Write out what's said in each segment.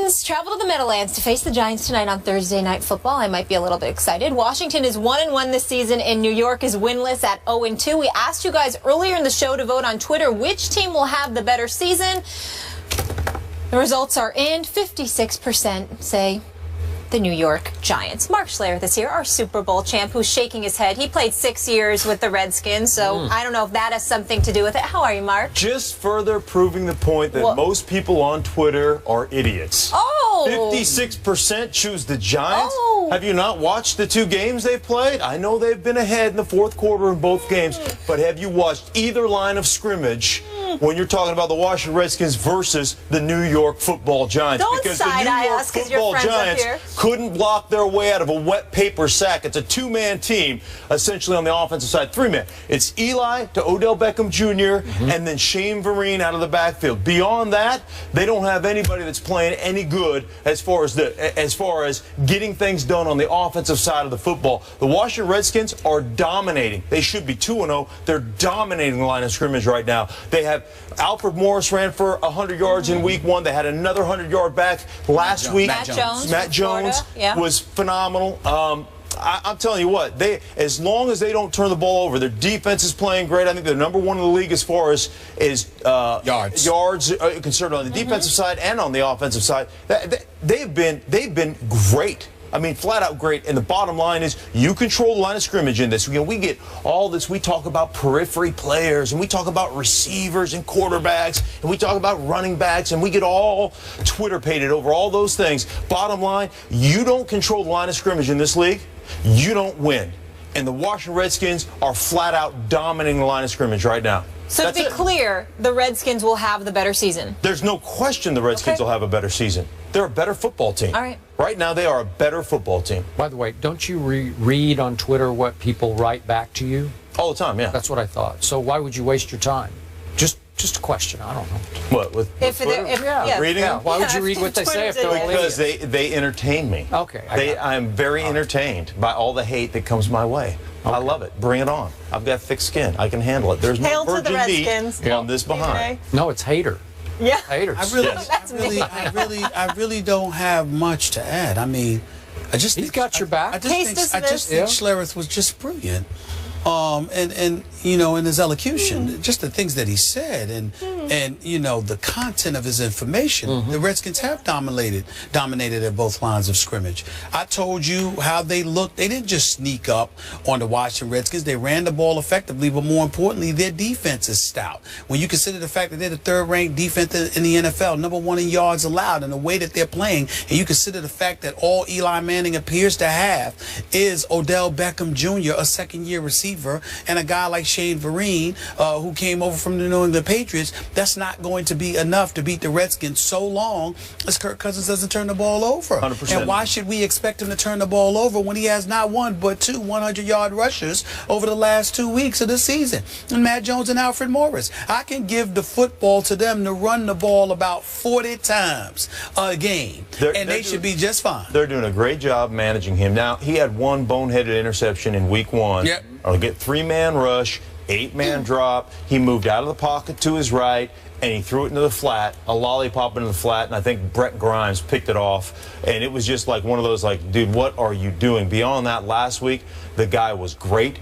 Redskins travel to the Meadowlands to face the Giants tonight on Thursday Night Football. I might be a little bit excited. Washington is 1-1 this season, and New York is winless at 0-2. We asked you guys earlier in the show to vote on Twitter which team will have the better season. The results are in. 56% say the New York Giants. Mark Schler this year, our Super Bowl champ, who's shaking his head. He played 6 years with the Redskins, so I don't know if that has something to do with it. How are you, Mark? Just further proving the point that most people on Twitter are idiots. Oh! 56% choose the Giants. Oh. Have you not watched the 2 games they've played? I know they've been ahead in the fourth quarter in both games, but have you watched either line of scrimmage when you're talking about the Washington Redskins versus the New York Football Giants? Don't because side the New eye York us 'cause Football your friends up Giants here couldn't block their way out of a wet paper sack. It's a 2-man team, essentially, on the offensive side. 3-man. It's Eli to Odell Beckham Jr. And then Shane Vereen out of the backfield. Beyond that, they don't have anybody that's playing any good as far as getting things done on the offensive side of the football. The Washington Redskins are dominating. They should be 2-0. They're dominating the line of scrimmage right now. They have Alfred Morris ran for 100 yards in week 1. They had another 100-yard back last week. Matt Jones was phenomenal. I'm telling you what, as long as they don't turn the ball over, their defense is playing great. I think they're number 1 in the league as far as yards concerned on the defensive side and on the offensive side. They've been great. I mean, flat out great. And the bottom line is you control the line of scrimmage in this. We get all this. We talk about periphery players, and we talk about receivers and quarterbacks, and we talk about running backs, and we get all Twitter-pated over all those things. Bottom line, you don't control the line of scrimmage in this league, you don't win. And the Washington Redskins are flat out dominating the line of scrimmage right now. So to be clear, the Redskins will have the better season. There's no question the Redskins will have a better season. They're a better football team. All right. Right now, they are a better football team. By the way, don't you read on Twitter what people write back to you? All the time, yeah. That's what I thought. So why would you waste your time? Just a question. I don't know. What, with Twitter? Reading? Yeah. Why would you read what they say if they're all Because idiots? they entertain me. Okay. I'm very entertained by all the hate that comes my way. I love it. Bring it on. I've got thick skin. I can handle it. There's no virgin meat on this behind. No, it's hater. Yeah. Haters. I really don't have much to add. I mean, He's got your back. I just think Schlereth was just brilliant. And you know, in his elocution, just the things that he said, and you know, the content of his information, the Redskins have dominated at both lines of scrimmage. I told you how they looked. They didn't just sneak up on the Washington Redskins. They ran the ball effectively, but more importantly, their defense is stout. When you consider the fact that they're the 3rd-ranked defense in the NFL, number 1 in yards allowed, and the way that they're playing, and you consider the fact that all Eli Manning appears to have is Odell Beckham Jr., a 2nd-year receiver, and a guy like Shane Vereen, who came over from the New England Patriots, that's not going to be enough to beat the Redskins so long as Kirk Cousins doesn't turn the ball over. 100%. And why should we expect him to turn the ball over when he has not 1 but 2 100-yard rushers over the last 2 weeks of the season? And Matt Jones and Alfred Morris. I can give the football to them to run the ball about 40 times a game, and they should be just fine. They're doing a great job managing him. Now, he had 1 boneheaded interception in week 1. Yep. I'll get 3-man rush, 8-man drop. He moved out of the pocket to his right, and he threw it into the flat, a lollipop into the flat, and I think Brett Grimes picked it off. And it was just like one of those, like, dude, what are you doing? Beyond that, last week, the guy was great,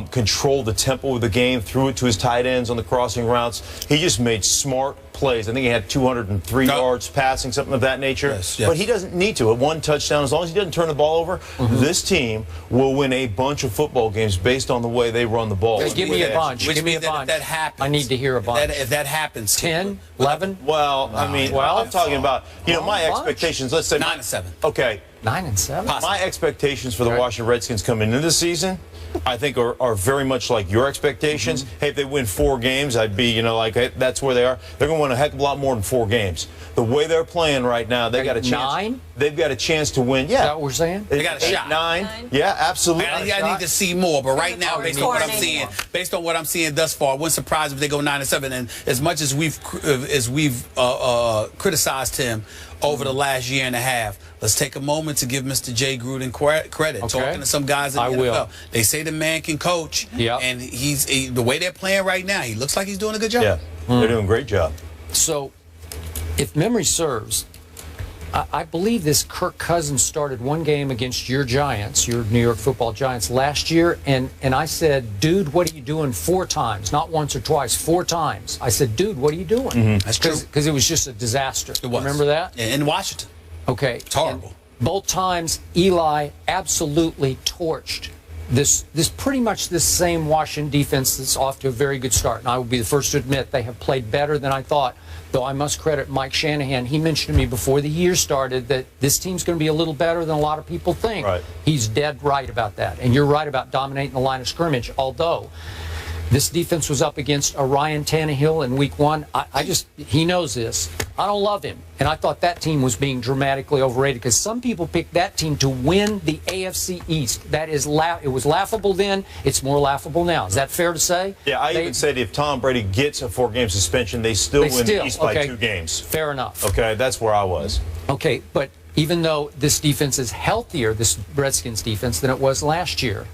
controlled the tempo of the game, threw it to his tight ends on the crossing routes. He just made smart plays. I think he had 203 yards passing, something of that nature. Yes. But he doesn't need to. At 1 touchdown, as long as he doesn't turn the ball over, this team will win a bunch of football games based on the way they run the ball. Give me a bunch. Which Give me a means bunch. that happens. I need to hear a bunch. If that happens, 10, 11? Well, I mean, I'm talking about, you know, my expectations. Let's say 9-7. Okay. 9-7. My expectations for the Washington Redskins coming into the season, I think, are very much like your expectations. Hey, if they win 4 games, I'd be, you know, like, hey, that's where they are. They're going to win a heck of a lot more than 4 games. The way they're playing right now, they got a chance. 9? They've got a chance to win. Yeah. Is that what we're saying? They got a shot. 9. Yeah, absolutely. I need to see more, but right now, based on what I'm seeing thus far, I wouldn't surprise if they go 9-7. And as much as we've criticized him over the last year and a half, let's take a moment to give Mr. Jay Gruden credit. Talking to some guys in the NFL, they say the man can coach, and the way they're playing right now, he looks like he's doing a good job. Yeah, they're doing a great job. So, if memory serves, I believe this Kirk Cousins started one game against your Giants, your New York Football Giants last year, and I said, dude, what are you doing 4 times? Not once or twice, 4 times. I said, dude, what are you doing? That's true. Because it was just a disaster. It was. Remember that? In Washington. Okay. It's horrible. And both times, Eli absolutely torched this pretty much this same Washington defense that's off to a very good start. And I will be the first to admit they have played better than I thought, though I must credit Mike Shanahan. He mentioned to me before the year started that this team's going to be a little better than a lot of people think. Right. He's dead right about that. And you're right about dominating the line of scrimmage, although this defense was up against a Ryan Tannehill in week 1. He knows this. I don't love him. And I thought that team was being dramatically overrated because some people picked that team to win the AFC East. That is, it was laughable then. It's more laughable now. Is that fair to say? Yeah, I even said if Tom Brady gets a 4-game suspension, they still win the East by 2 games. Fair enough. Okay, that's where I was. Okay, but even though this defense is healthier, this Redskins defense, than it was last year,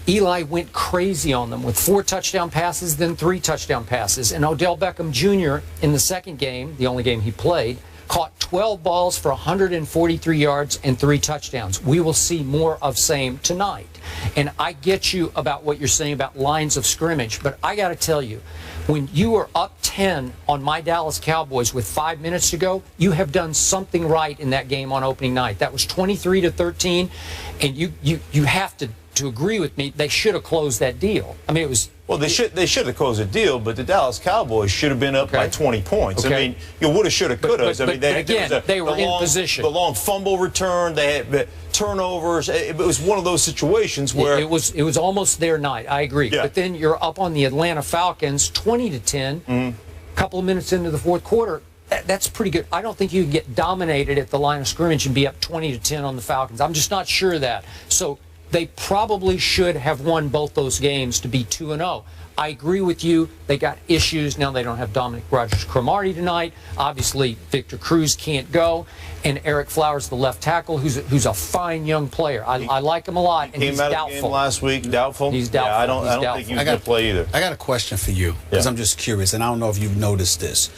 Eli went crazy on them with 4 touchdown passes, then 3 touchdown passes. And Odell Beckham Jr. in the second game, the only game he played, caught 12 balls for 143 yards and 3 touchdowns. We will see more of same tonight. And I get you about what you're saying about lines of scrimmage, but I got to tell you, when you were up 10 on my Dallas Cowboys with 5 minutes to go, you have done something right in that game on opening night. That was 23-13, and you have to agree with me, they should have closed that deal. I mean, it was... Well, they should have closed the deal, but the Dallas Cowboys should have been up by 20 points. Okay. I mean, you would have, should have, could have. I mean, they were in position. The long fumble return, they had turnovers. It was one of those situations where it was almost their night. I agree. Yeah. But then you're up on the Atlanta Falcons, 20-10. A couple of minutes into the fourth quarter. That's pretty good. I don't think you can get dominated at the line of scrimmage and be up 20-10 on the Falcons. I'm just not sure of that. So they probably should have won both those games to be 2-0. I agree with you. They got issues. Now they don't have Dominic Rodgers-Cromartie tonight. Obviously, Victor Cruz can't go. And Eric Flowers, the left tackle, who's a fine young player. I like him a lot, and he's doubtful. Came out of the game last week, doubtful? He's doubtful. Yeah, I don't think he's going to play either. I got a question for you, because I'm just curious, and I don't know if you've noticed this.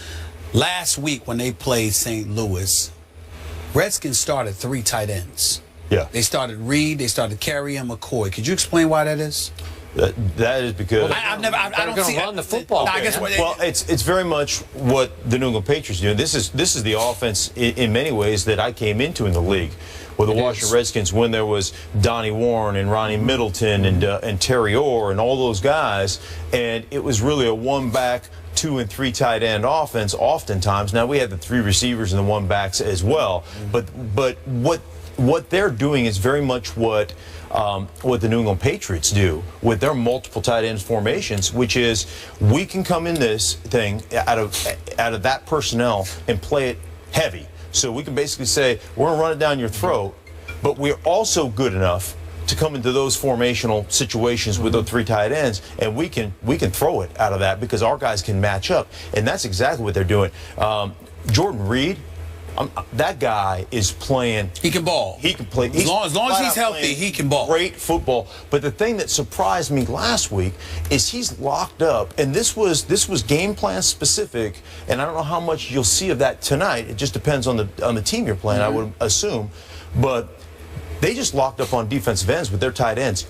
Last week when they played St. Louis, Redskins started 3 tight ends. Yeah. They started Reed, they started Carey and McCoy. Could you explain why that is? That is because I don't see run the football. Okay. Well, it's very much what the New England Patriots do. This is the offense in many ways that I came into in the league. With the Washington Redskins, when there was Donnie Warren and Ronnie Middleton and Terry Orr and all those guys, and it was really a 1-back, 2 and 3 tight end offense. Oftentimes, now we had the 3 receivers and the 1-backs as well. But what they're doing is very much what the New England Patriots do with their multiple tight ends formations, which is we can come in this thing out of that personnel and play it heavy. So we can basically say we're going to run it down your throat, but we're also good enough to come into those formational situations with those 3 tight ends, and we can throw it out of that because our guys can match up, and that's exactly what they're doing. Jordan Reed. That guy is playing. He can ball. He can play. As long as he's healthy, he can ball. Great football. But the thing that surprised me last week is he's locked up, and this was game plan specific. And I don't know how much you'll see of that tonight. It just depends on the team you're playing, I would assume. But they just locked up on defensive ends with their tight ends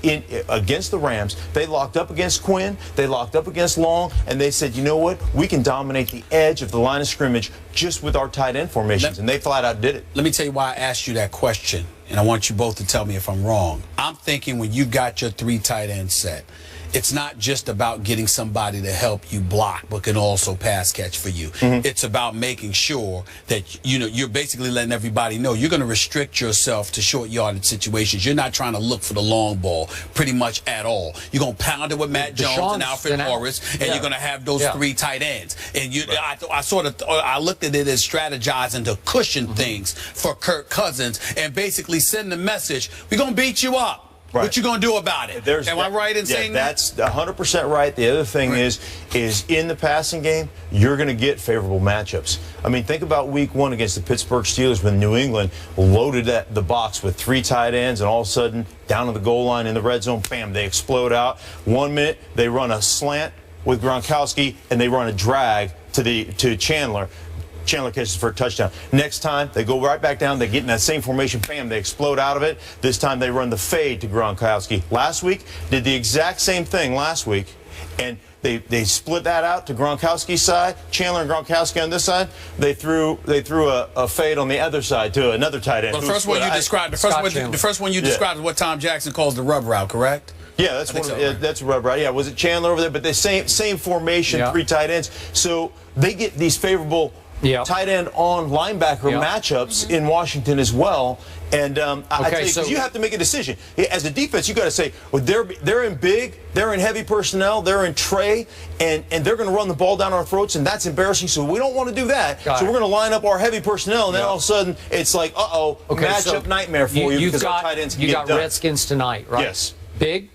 against the Rams. They locked up against Quinn. They locked up against Long, and they said, you know what? We can dominate the edge of the line of scrimmage just with our tight end formations, and they flat out did it. Let me tell you why I asked you that question, and I want you both to tell me if I'm wrong. I'm thinking when you got your 3 tight end set, it's not just about getting somebody to help you block, but can also pass catch for you. It's about making sure that you're basically letting everybody know you're going to restrict yourself to short yardage situations. You're not trying to look for the long ball pretty much at all. You're going to pound it with Matt Jones and Alfred Morris, and you're going to have those 3 tight ends. And I looked at it as strategizing to cushion things for Kirk Cousins and basically send the message: we're going to beat you up. Right. What you going to do about it? Am I right in saying that? That's 100% right. The other thing is in the passing game, you're going to get favorable matchups. I mean, think about week 1 against the Pittsburgh Steelers when New England loaded the box with 3 tight ends, and all of a sudden, down to the goal line in the red zone, bam, they explode out. 1 minute, they run a slant with Gronkowski, and they run a drag to Chandler. Chandler catches for a touchdown. Next time, they go right back down. They get in that same formation, bam, they explode out of it. This time, they run the fade to Gronkowski. Last week, did the exact same thing last week, and they split that out to Gronkowski's side. Chandler and Gronkowski on this side. They threw a fade on the other side to another tight end. Well, the first one you described, the first one you described is what Tom Jackson calls the rub route, correct? Yeah, that's a rub route. Yeah, was it Chandler over there? But the same formation, 3 tight ends. So they get these favorable tight end on linebacker matchups in Washington as well. And I tell you, because you have to make a decision. As a defense, you got to say, well, they're in big, they're in heavy personnel, they're in Trey, and they're going to run the ball down our throats, and that's embarrassing. So we don't want to do that. So we're going to line up our heavy personnel, and then all of a sudden it's like, matchup nightmare for you because our tight ends can get done. You got Redskins tonight, right? Yes. Big.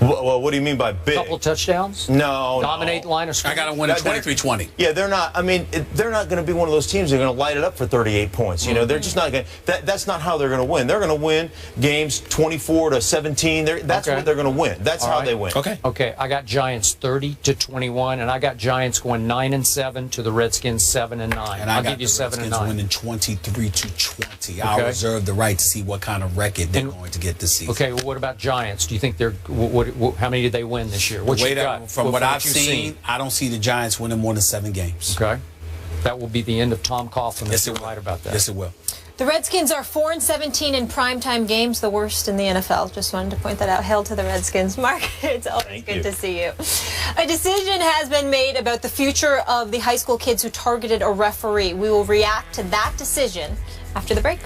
Well, what do you mean by big? Couple touchdowns? No. Dominate the line of scrimmage? I got to win at 23-20. Yeah, they're not. I mean, they're not going to be one of those teams that are going to light it up for 38 points. You know, they're just not going to. That's not how they're going to win. They're going to win games 24-17. That's what they're going to win. That's how they win. Okay. I got Giants 30-21, and I got Giants going 9-7 to the Redskins 7-9. And I'll give you 7-9. Winning 23-20. I'll reserve the right to see what kind of record they're going to get this season. Okay. Well, what about Giants? Do you think they're how many did they win this year? What you got? From what I've seen, I don't see the Giants winning more than 7 games. Okay. That will be the end of Tom Coughlin. Yes, you're right about that. Yes, it will. The Redskins are 4-17 in primetime games, the worst in the NFL. Just wanted to point that out. Hail to the Redskins. Mark, it's always good to see you. A decision has been made about the future of the high school kids who targeted a referee. We will react to that decision after the break.